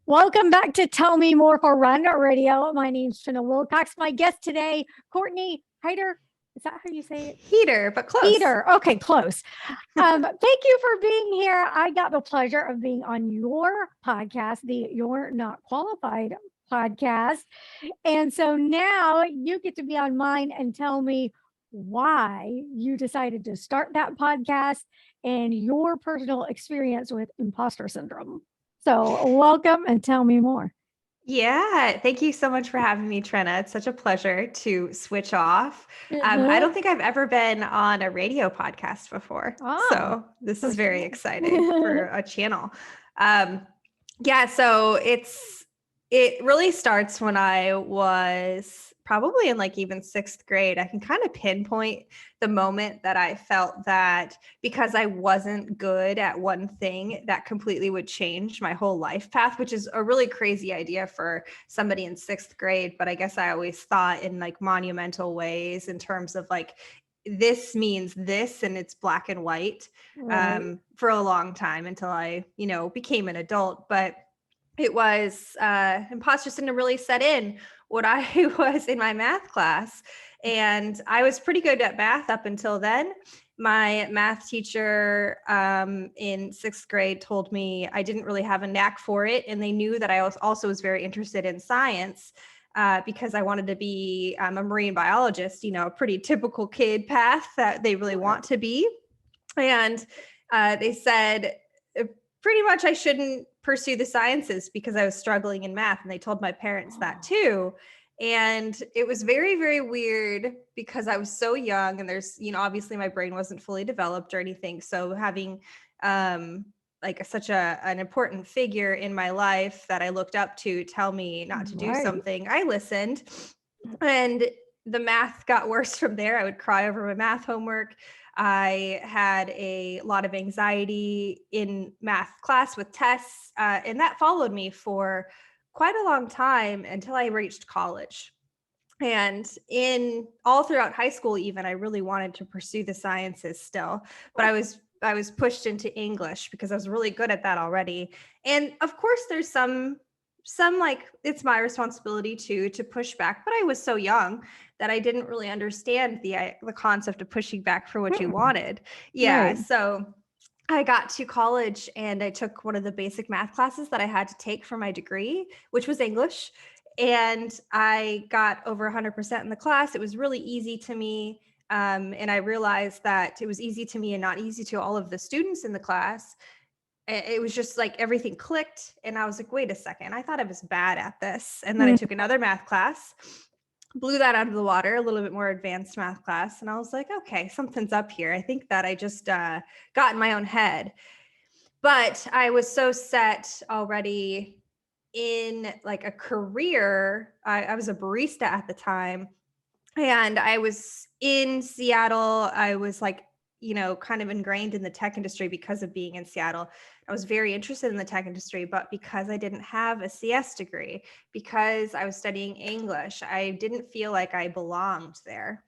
Welcome back to Tell Me More for Run Radio. My name's Jenna Wilcox. My guest today, Courtney Heitter. Is that how you say it? Heater, but close. Heitter. Okay, close. Thank you for being here. I got the pleasure of being on your podcast, the You're Not Qualified podcast. And so now you get to be on mine and tell me why you decided to start that podcast and your personal experience with imposter syndrome. So, welcome and tell me more. Yeah, thank you so much for having me, Trina. It's such a pleasure to switch off. I Mhm. don't think I've ever been on a radio podcast before, Oh, so this is first very exciting for a channel. Um, yeah, so it really starts when I was probably in like even sixth grade. I can kind of pinpoint the moment that I felt that because I wasn't good at one thing, that completely would change my whole life path, which is a really crazy idea for somebody in sixth grade. But I guess I always thought in like monumental ways in terms of like, this means this and it's black and white right. for a long time until I, became an adult. But it was imposter syndrome really set in when I was in my math class. And I was pretty good at math up until then. My math teacher in sixth grade told me I didn't really have a knack for it. And they knew that I was very interested in science because I wanted to be a marine biologist, a pretty typical kid path that they really want to be. And they said pretty much I shouldn't pursue the sciences because I was struggling in math. And they told my parents that too. And it was very, very weird because I was so young and there's, obviously my brain wasn't fully developed or anything. So having like such an important figure in my life that I looked up to tell me not to do Right. something, I listened. And the math got worse from there. I would cry over my math homework. I had a lot of anxiety in math class with tests, and that followed me for quite a long time until I reached college. And in all throughout high school, even I really wanted to pursue the sciences still, but I was pushed into English because I was really good at that already. And of course, there's some like it's my responsibility to push back, but I was so young that I didn't really understand the concept of pushing back for what you Hmm. wanted. Yeah, Right. so I got to college and I took one of the basic math classes that I had to take for my degree, which was English. And I got over 100% in the class. It was really easy to me. And I realized that it was easy to me and not easy to all of the students in the class. It was just like everything clicked. And I was like, wait a second, I thought I was bad at this. And then I Mm. took another math class, blew that out of the water, a little bit more advanced math class. And I was like, okay, something's up here. I think that I just got in my own head. But I was so set already in like a career. I was a barista at the time and I was in Seattle. I was like, kind of ingrained in the tech industry because of being in Seattle. I was very interested in the tech industry, but because I didn't have a CS degree, because I was studying English, I didn't feel like I belonged there.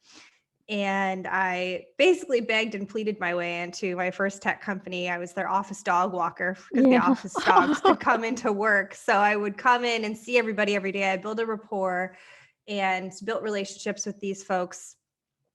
And I basically begged and pleaded my way into my first tech company. I was their office dog walker because the Yeah. office dogs could come into work. So I would come in and see everybody every day. I build a rapport and built relationships with these folks.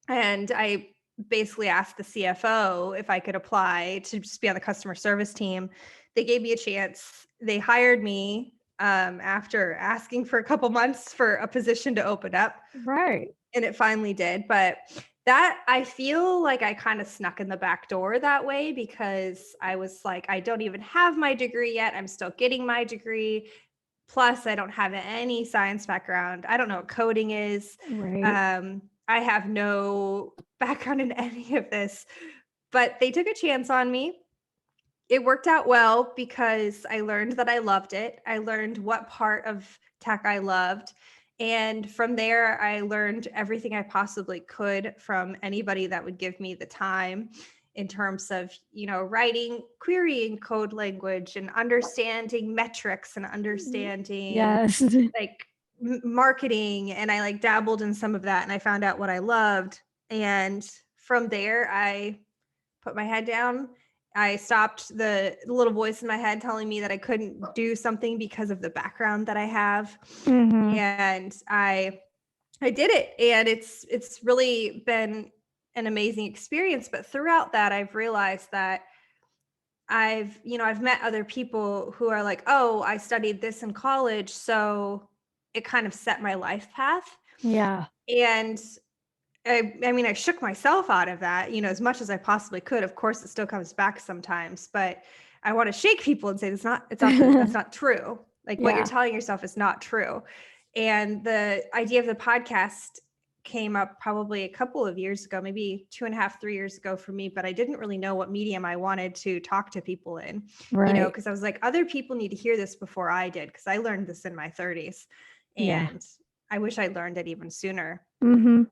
And I basically asked the CFO if I could apply to just be on the customer service team. They gave me a chance. They hired me after asking for a couple months for a position to open up, Right. and it finally did. But that I feel like I kind of snuck in the back door that way because I was like, I don't even have my degree yet. I'm still getting my degree. Plus, I don't have any science background. I don't know what coding is. Right. I have no background in any of this, but they took a chance on me. It worked out well because I learned that I loved it. I learned what part of tech I loved. And from there, I learned everything I possibly could from anybody that would give me the time in terms of, writing, querying code language and understanding metrics and understanding Yes. like marketing. And I like dabbled in some of that and I found out what I loved. And from there, I put my head down I stopped the little voice in my head telling me that I couldn't do something because of the background that I have. Mm-hmm. And I did it, and it's really been an amazing experience. But throughout that, I've realized that I've met other people who are like, oh, I studied this in college, so it kind of set my life path. Yeah. And I mean, I shook myself out of that, as much as I possibly could. Of course, it still comes back sometimes, but I want to shake people and say that's not true. Like what you're Yeah. telling yourself is not true. And the idea of the podcast came up probably a couple of years ago, maybe 2.5, 3 years ago for me, but I didn't really know what medium I wanted to talk to people in, Right. because I was like, other people need to hear this before I did, because I learned this in my 30s, Yeah. and I wish I learned it even sooner. Mm-hmm.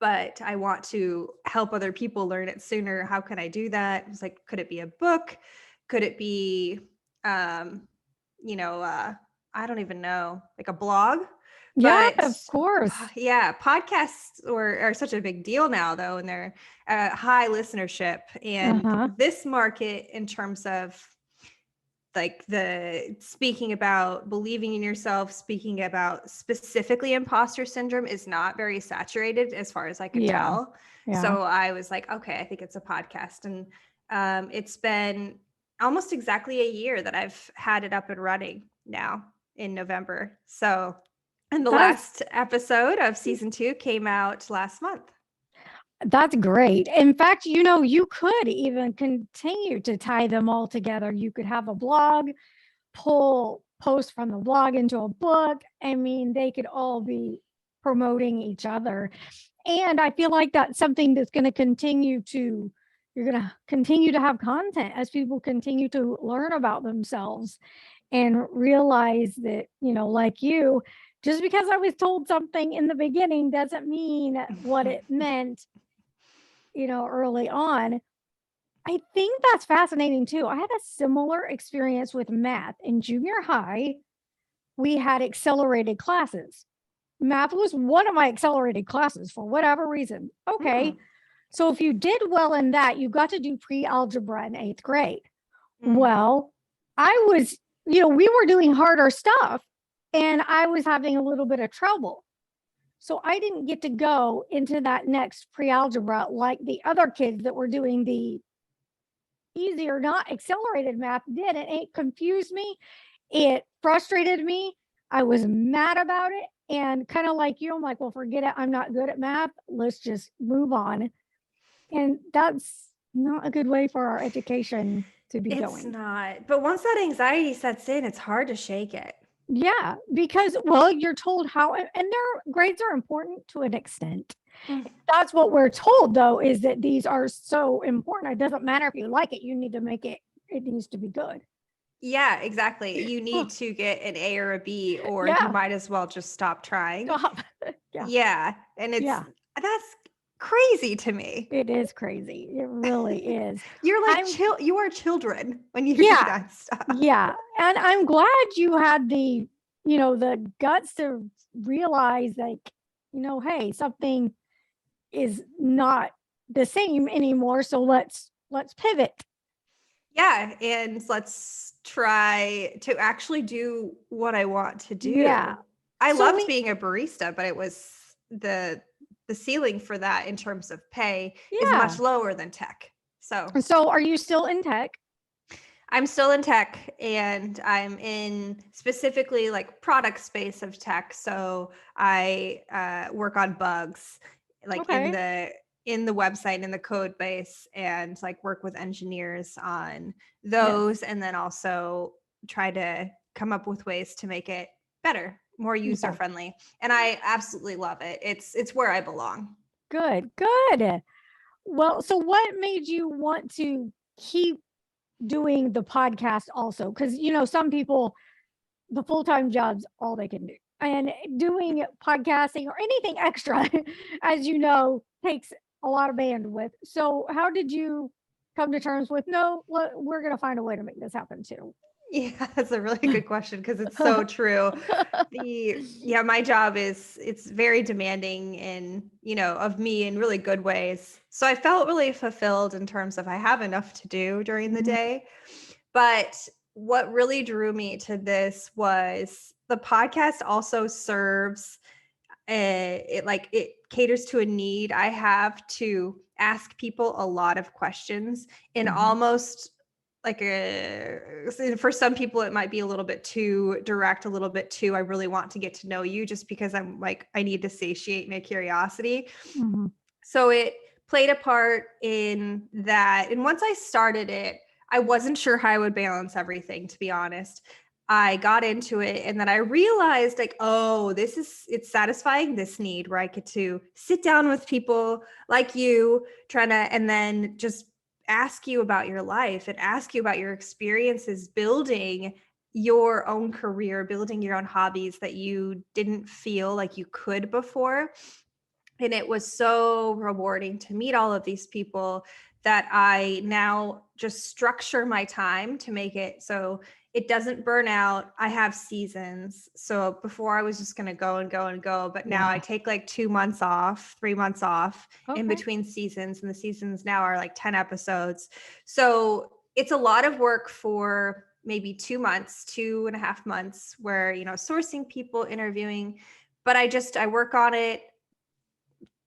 But I want to help other people learn it sooner. How can I do that? It's like, could it be a book? Could it be, I don't even know, like a blog? Yeah, But of course. yeah, podcasts are such a big deal now, though, and they're high listenership. And Uh-huh. this market, in terms of like the speaking about believing in yourself, speaking about specifically imposter syndrome, is not very saturated as far as I could Yeah. tell. Yeah. So I was like, okay, I think it's a podcast. And it's been almost exactly a year that I've had it up and running now in November. So, and the That's last episode of season 2 came out last month. That's great. In fact, you could even continue to tie them all together. You could have a blog, pull posts from the blog into a book. I mean, they could all be promoting each other. And I feel like that's something that's going to you're going to continue to have content as people continue to learn about themselves and realize that, like you, just because I was told something in the beginning doesn't mean what it meant, early on. I think that's fascinating too. I had a similar experience with math in junior high. We had accelerated classes. Math was one of my accelerated classes for whatever reason. Okay. So if you did well in that, you got to do pre-algebra in 8th grade. Well, I was, we were doing harder stuff and I was having a little bit of trouble. So I didn't get to go into that next pre-algebra like the other kids that were doing the easier, not accelerated math did. It confused me. It frustrated me. I was mad about it. And kind of like you, I'm like, well, forget it. I'm not good at math. Let's just move on. And that's not a good way for our education to be going. It's not. But once that anxiety sets in, it's hard to shake it. Yeah, because, well, you're told how, and their grades are important to an extent. That's what we're told, though, is that these are so important. It doesn't matter if you like it, you need to make it, it needs to be good. Yeah, exactly. You need to get an A or a B, or Yeah. you might as well just stop trying. Stop. Yeah. And that's crazy to me. It is crazy. It really is. You're like you are children when you do Yeah. that stuff. Yeah. And I'm glad you had the, the guts to realize, like, hey, something is not the same anymore. So let's pivot. Yeah. And let's try to actually do what I want to do. Yeah. I loved being a barista, but it was the ceiling for that in terms of pay is much lower than tech. So are you still in tech? I'm still in tech, and I'm in specifically like product space of tech. So I work on bugs, like in the website, in the code base, and like work with engineers on those, and then also try to come up with ways to make it better, more user friendly. And I absolutely love it. It's where I belong. Good. Well, so what made you want to keep doing the podcast also? Because, some people, the full-time job's all they can do. And doing podcasting or anything extra, as you know, takes a lot of bandwidth. So how did you come to terms with, no, we're going to find a way to make this happen too? Yeah, that's a really good question because it's so true. My job it's very demanding in, of me in really good ways. So I felt really fulfilled in terms of I have enough to do during the Mhm. day. But what really drew me to this was the podcast also serves it caters to a need I have to ask people a lot of questions in Mhm. almost like for some people it might be a little bit too direct, a little bit too I really want to get to know you, just because I'm like I need to satiate my curiosity. Mhm. So it played a part in that. And once I started it, I wasn't sure how I would balance everything, to be honest. I got into it and then I realized like, oh, it's satisfying this need where I get to sit down with people like you, and then just ask you about your life and ask you about your experiences building your own career, building your own hobbies that you didn't feel like you could before. And it was so rewarding to meet all of these people that I now just structure my time to make it so it doesn't burn out. I have seasons. So before I was just going to go and go and go, but now I Yeah. take like 2 months off, 3 months off in Okay. between seasons. And the seasons now are like 10 episodes. So it's a lot of work for maybe 2 months, 2.5 months, where, sourcing people, interviewing, but I work on it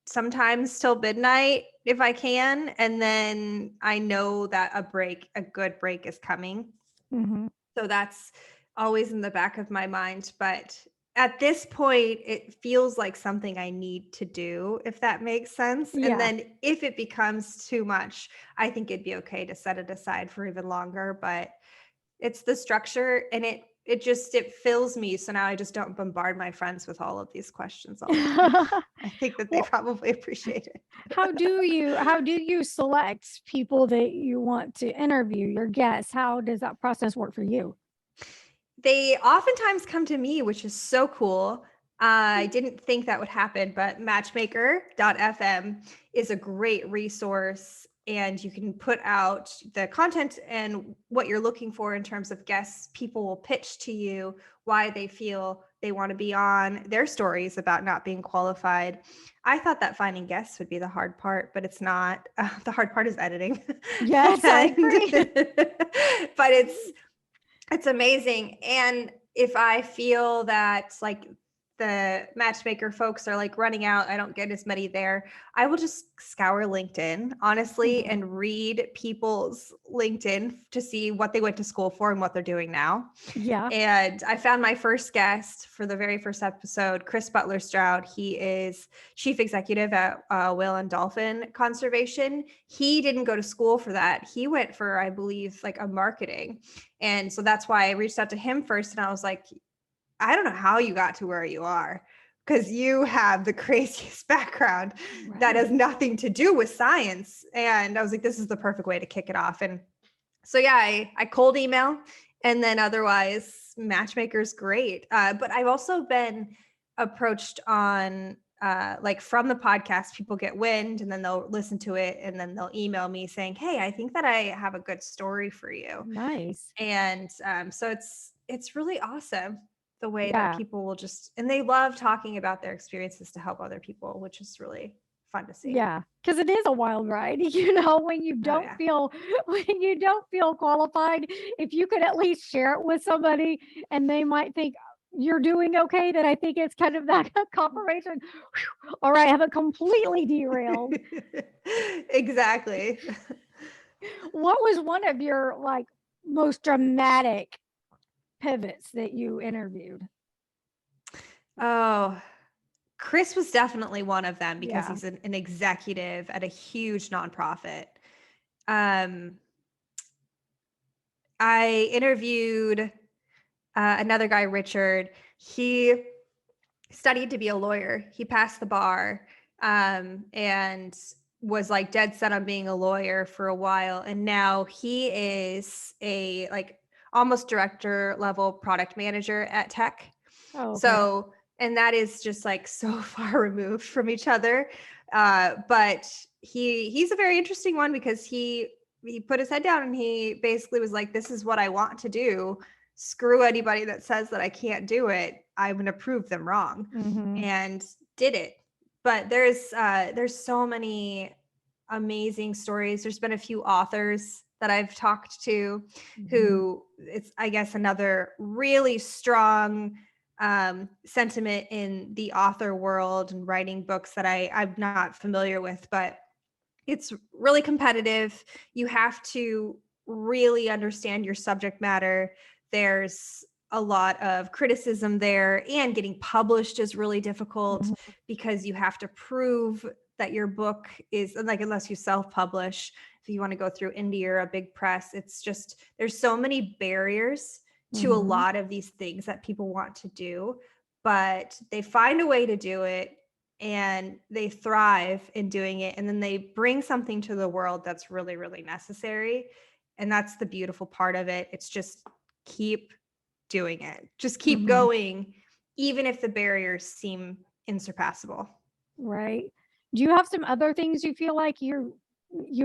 sometimes till midnight if I can. And then I know that a good break is coming. Mhm. So that's always in the back of my mind. But at this point, it feels like something I need to do, if that makes sense. And Yeah. then if it becomes too much, I think it'd be okay to set it aside for even longer. But it's the structure, and it fills me. So now I just don't bombard my friends with all of these questions all the time. I think that they Well, probably appreciate it. how do you select people that you want to interview, your guests? How does that process work for you? They oftentimes come to me, which is so cool. I didn't think that would happen, but matchmaker.fm is a great resource, and you can put out the content and what you're looking for in terms of guests. People will pitch to you why they feel they want to be on, their stories about not being qualified. I thought that finding guests would be the hard part, but it's not. The hard part is editing. Yes, I and agree. but it's amazing. And if I feel that like the matchmaker folks are like running out, I don't get as many there, I will just scour LinkedIn, honestly, Mhm. and read people's LinkedIn to see what they went to school for and what they're doing now. Yeah. And I found my first guest for the very first episode, Chris Butler Stroud. He is chief executive at Whale and Dolphin Conservation. He didn't go to school for that. He went for, I believe, like a marketing. And so that's why I reached out to him first. And I was like, I don't know how you got to where you are, because you have the craziest background that has Right. nothing to do with science. And I was like, this is the perfect way to kick it off. And so yeah, I cold email, and then otherwise Matchmaker's great. But I've also been approached on like from the podcast, people get wind and then they'll listen to it and then they'll email me saying, hey, I think that I have a good story for you. Nice. And so it's really awesome the way that Yeah. people will and they love talking about their experiences to help other people, which is really fun to see. Yeah, because it is a wild ride, when you Oh don't yeah. feel when you don't feel qualified, if you could at least share it with somebody and they might think you're doing okay, then I think it's kind of that confirmation. Whew, all right, I haven't completely derailed. Exactly. What was one of your like most dramatic pivots that you interviewed? Oh, Chris was definitely one of them because Yeah. he's an executive at a huge nonprofit. Um, I interviewed another guy, Richard. He studied to be a lawyer. He passed the bar, and was like dead set on being a lawyer for a while. And now he is a like almost director level product manager at tech. Oh, okay. So, and that is just like so far removed from each other. But he's a very interesting one because he put his head down and he basically was like, this is what I want to do. Screw anybody that says that I can't do it. I'm going to prove them wrong. Mhm. And did it. But there's so many amazing stories. There's been a few authors that I've talked to who, it's, I guess, another really strong sentiment in the author world and writing books that I'm not familiar with, but it's really competitive. You have to really understand your subject matter. There's a lot of criticism there, and getting published is really difficult Mhm. because you have to prove that your book is, like, unless you self-publish, if you want to go through indie or a big press, it's just, there's so many barriers to a Mhm. lot of these things that people want to do, but they find a way to do it and they thrive in doing it, and then they bring something to the world that's really, really necessary. And that's the beautiful part of it. It's just keep doing it, just keep Mhm. going, even if the barriers seem insurpassable. Right. Do you have some other things you feel like you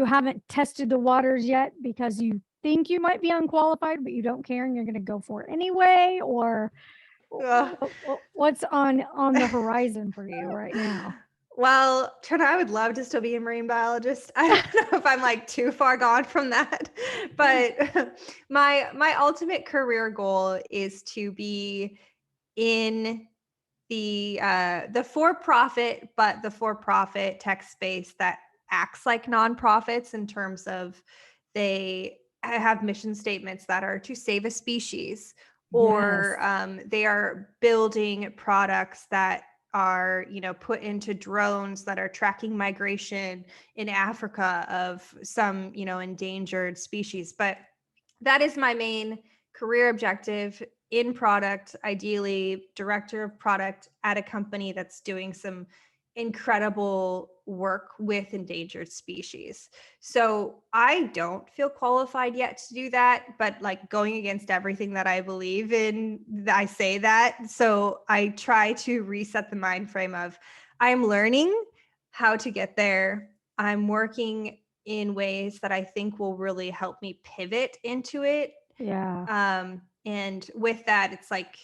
haven't tested the waters yet because you think you might be unqualified, but you don't care and you're going to go for it anyway? Or Ugh. what's on the horizon for you right now? Well, Trina, I would love to still be a marine biologist. I don't know if I'm like too far gone from that, but my ultimate career goal is to be in the for-profit, but the for-profit tech space that acts like nonprofits in terms of they have mission statements that are to save a species, or Yes. they are building products that are, put into drones that are tracking migration in Africa of some, endangered species. But that is my main career objective, in product, ideally director of product at a company that's doing some incredible work with endangered species. So I don't feel qualified yet to do that, but like going against everything that I believe in, I say that. So I try to reset the mind frame of, I'm learning how to get there. I'm working in ways that I think will really help me pivot into it. Yeah. And with that, it's like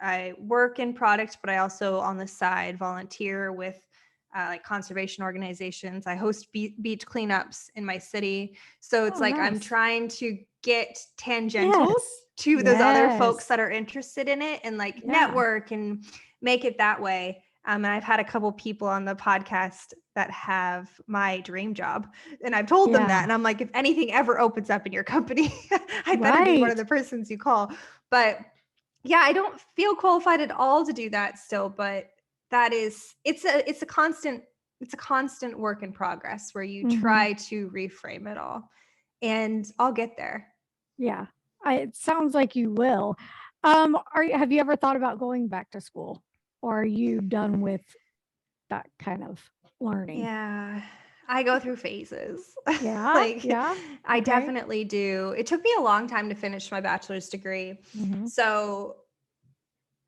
I work in product, but I also on the side volunteer with like conservation organizations. I host beach cleanups in my city. So it's Oh, like I'm nice. trying to get tangential Yes. to those other folks Yes. that are interested in it and like Yeah. network and make it that way. And I've had a couple people on the podcast that have my dream job, and I've told them that. Yeah. And I'm like, if anything ever opens up in your company, I better be one of Right. the persons you call. But yeah, I don't feel qualified at all to do that still, but that is, it's a constant work in progress where you Mhm. try to reframe it all. And I'll get there. Yeah. It sounds like you will. Have you ever thought about going back to school, or are you done with that kind of learning? Yeah, I go through phases. Yeah. Like, Yeah. I Okay. definitely do. It took me a long time to finish my bachelor's degree. Mhm. So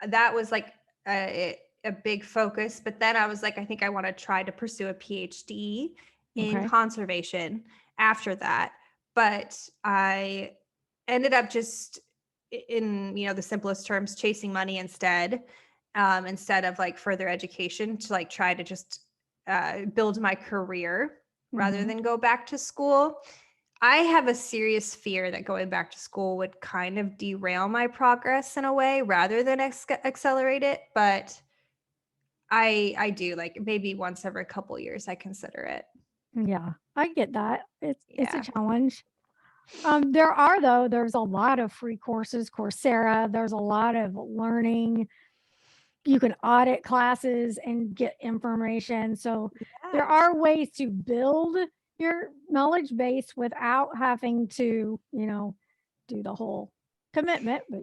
that was like a big focus. But then I was like, I think I want to try to pursue a PhD in Okay. conservation after that. But I ended up just in, the simplest terms, chasing money instead of like further education, to like try to just build my career rather Mhm. than go back to school. I have a serious fear that going back to school would kind of derail my progress in a way rather than accelerate it. But I do, like, maybe once every couple years I consider it. Yeah. I get that. It's a Yeah. challenge. There's a lot of free courses, Coursera, there's a lot of learning. You can audit classes and get information. So there Yes. are ways to build your knowledge base without having to, do the whole commitment, but.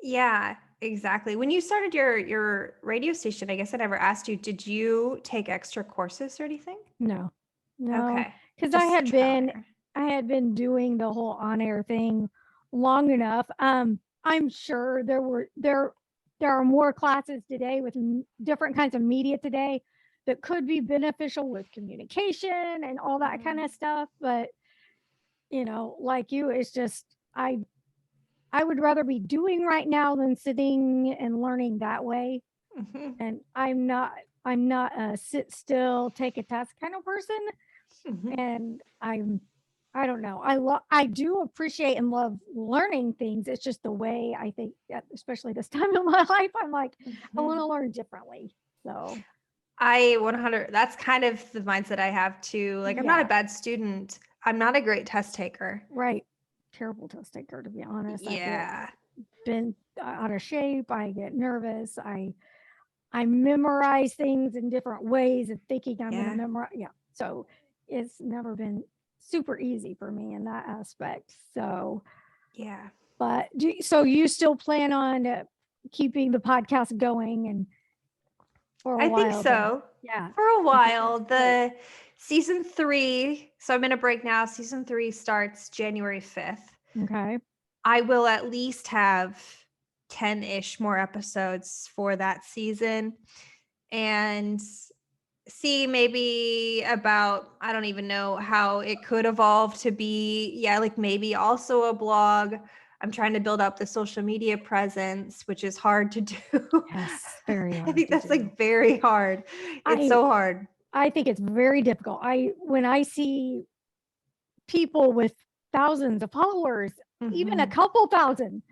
Yeah, exactly. When you started your radio station, I guess I never asked you, did you take extra courses or anything? No, no, Okay. because Just trial and error. I had been doing the whole on air thing long enough. I'm sure there are more classes today with different kinds of media today that could be beneficial with communication and all that kind Mhm. of stuff. But like you, it's just, I would rather be doing right now than sitting and learning that way. Mhm, And I'm not a sit still, take a test kind of person. mhm. And I don't know. I do appreciate and love learning things. It's just the way I think, especially this time in my life, I'm like, I want Mhm. to learn differently. So I 100, that's kind of the mindset I have too. Like, I'm not a yeah, bad student. I'm not a great test taker. right. Terrible test taker, to be honest. I get Yeah. been out of shape. I get nervous. I memorize things in different ways and thinking I'm going to Yeah. memorize. Yeah. So it's never been super easy for me in that aspect. So, Yeah. but so you still plan on keeping the podcast going and for a I think while then? so. Yeah. For a I think that's while. great. The season 3, so I'm in a break now. Season 3 starts January 5th. Okay. I will at least have 10-ish more episodes for that season. And see maybe about, I don't even know how it could evolve to be, yeah, like maybe also a blog. I'm trying to build up the social media presence, which is hard to do. Yes. Very I hard think to that's do. like very hard. It's I so hard. I think it's very difficult. When I see people with thousands of followers, even a Mhm. couple thousand,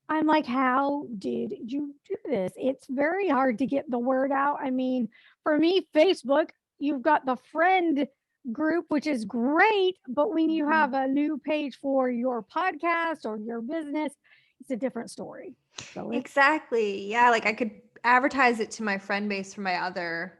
I'm like, how did you do this? It's very hard to get the word out. I mean, for me, Facebook, you've got the friend group, which is great. But when you have Mhm. a new page for your podcast or your business, it's a different story. So it's, Exactly. Yeah, like I could advertise it to my friend base for my other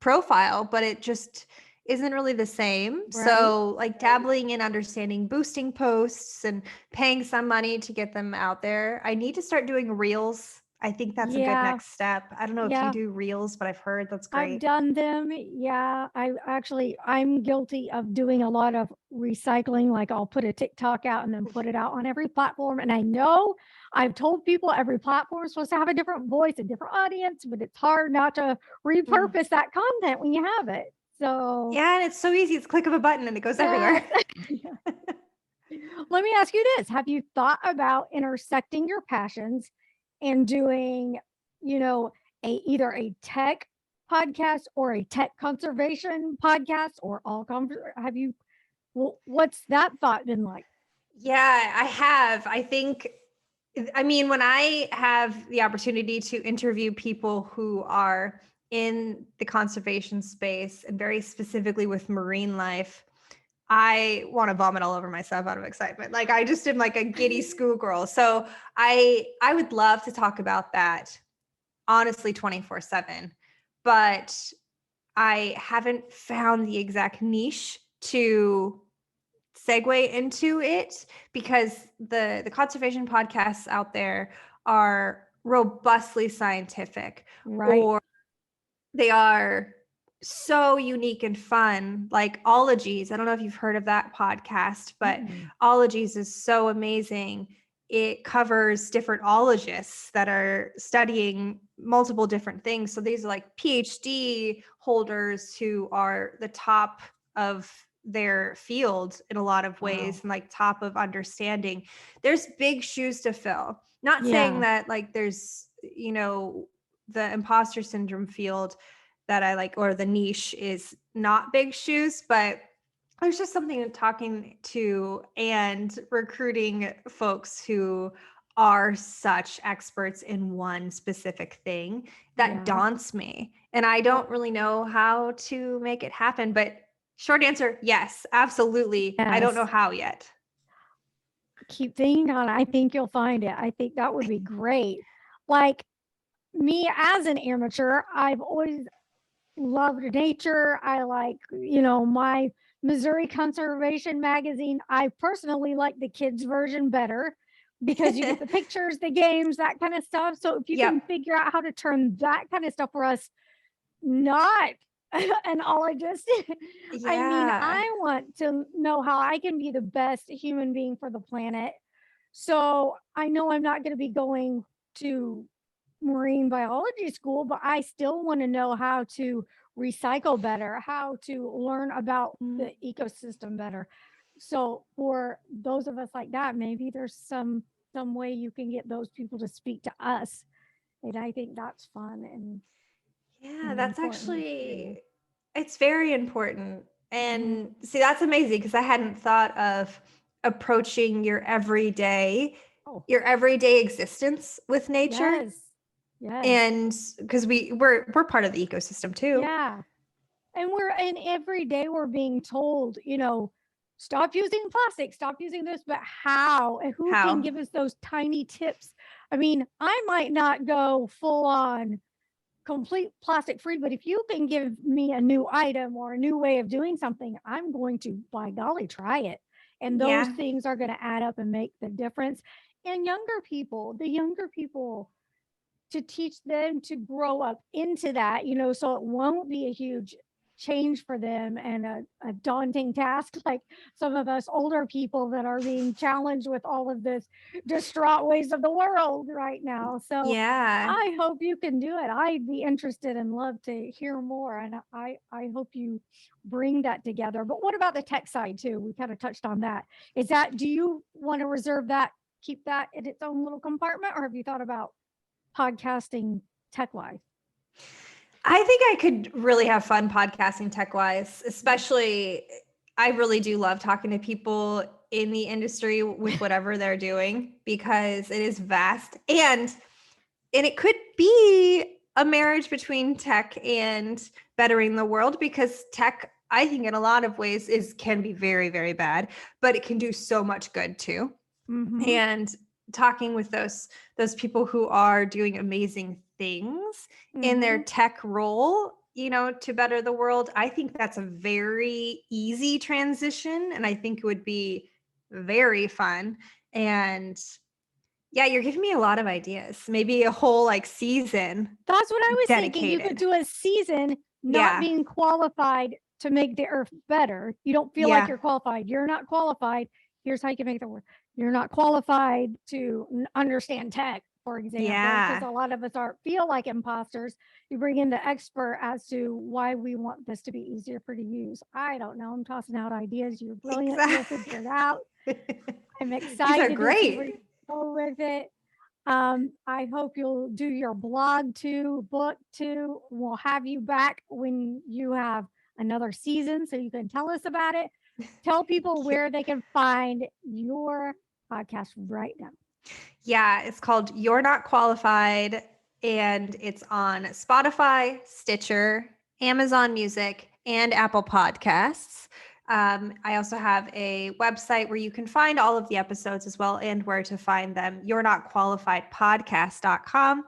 profile, but it just isn't really the same. right. So, like dabbling in understanding boosting posts and paying some money to get them out there. I need to start doing reels. I think that's a good Yeah. next step. I don't know if you Yeah. do reels, but I've heard that's I've great. done them. Yeah, I'm guilty of doing a lot of recycling. Like I'll put a TikTok out and then put it out on every platform. And I know I've told people every platform is supposed to have a different voice, a different audience, but it's hard not to Mm. repurpose that content when you have it. So, Yeah, and it's so easy. It's a click of a button and it goes yes. everywhere. Let me ask you this. Have you thought about intersecting your passions and doing, you know, either a tech podcast or a tech conservation podcast or have you what's that thought been like? Yeah, I have. I think, I mean, when I have the opportunity to interview people who are in the conservation space and very specifically with marine life, I want to vomit all over myself out of excitement. Like I just am like a giddy schoolgirl. So I would love to talk about that honestly 24/7, but I haven't found the exact niche to segue into it because the conservation podcasts out there are robustly scientific, Right. or they are so unique and fun, like ologies. I don't know if you've heard of that podcast, but Mm-mm. ologies is so amazing. It covers different ologists that are studying multiple different things. So these are like PhD holders who are the top of their field in a lot of ways Wow. and like top of understanding. There's big shoes to fill. Not saying Yeah. that like there's, the imposter syndrome field that I like, or the niche is not big shoes, but there's just something in talking to and recruiting folks who are such experts in one specific thing that Yeah. daunts me. And I Well, don't really know how to make it happen. But short answer, yes, absolutely. I don't know yes. how yet. Keep thinking on it. I think you'll find it. I think that would be great. Like me as an amateur, I've always loved nature. I like, my Missouri Conservation Magazine. I personally like the kids' version better because you get the pictures, the games, that kind of stuff. So if you can Yep. figure out how to turn that kind of stuff for us, not an ologist, I mean, Yeah. I want to know how I can be the best human being for the planet. So I know I'm not going to be going to marine biology school, but I still want to know how to recycle better, how to learn about Mm. the ecosystem better. So for those of us like that, maybe there's some way you can get those people to speak to us. And I think that's fun Yeah, and that's important too. actually, it's very important. Mhm. And see, that's amazing because I hadn't thought of approaching Oh, your everyday existence with nature. yes. Yes. And because we're part of the ecosystem too. Yeah. And every day we're being told, stop using plastic, stop using this, but how? And who can How? give us those tiny tips? I mean, I might not go full on complete plastic free, but if you can give me a new item or a new way of doing something, I'm going to, by golly, try it. And those Yeah. things are going to add up and make the difference. And the younger people, to teach them to grow up into that, so it won't be a huge change for them and a daunting task like some of us older people that are being challenged with all of this distraught ways of the world right now. So Yeah. I hope you can do it. I'd be interested and love to hear more. And I hope you bring that together. But what about the tech side too? We kind of touched on that. Do you want to reserve that, keep that in its own little compartment, or have you thought about podcasting tech wise? I think I could really have fun podcasting tech wise, especially I really do love talking to people in the industry with whatever they're doing because it is vast and it could be a marriage between tech and bettering the world because tech, I think in a lot of ways can be very, very bad, but it can do so much good too. Mm-hmm. And talking with those people who are doing amazing things in their tech role, to better the world, I think that's a very easy transition and I think it would be very fun. And yeah, you're giving me a lot of ideas. Maybe a whole season That's what I was thinking. You could dedicated. do a season not Yeah. being qualified to make the earth better. You don't feel like Yeah. you're qualified. You're not qualified. Here's how you can make the world. You're not qualified to understand tech, for example, because Yeah. a lot of us feel like imposters. You bring in the expert as to why we want this to be easier for to use. I don't know. I'm tossing out ideas. You're brilliant. You'll figure it out. I'm These are excited to see where great. you go with it. I hope you'll do your blog too, book too. We'll have you back when you have another season so you can tell us about it. Tell people where they can find your podcast right now. Yeah, it's called You're Not Qualified, and it's on Spotify, Stitcher, Amazon Music, and Apple Podcasts. I also have a website where you can find all of the episodes as well and where to find them, you're not qualified podcast.com.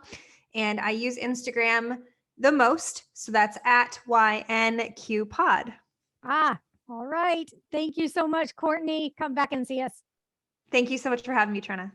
And I use Instagram the most. So that's at YNQ Pod. All right. Thank you so much, Courtney. Come back and see us. Thank you so much for having me, Trina.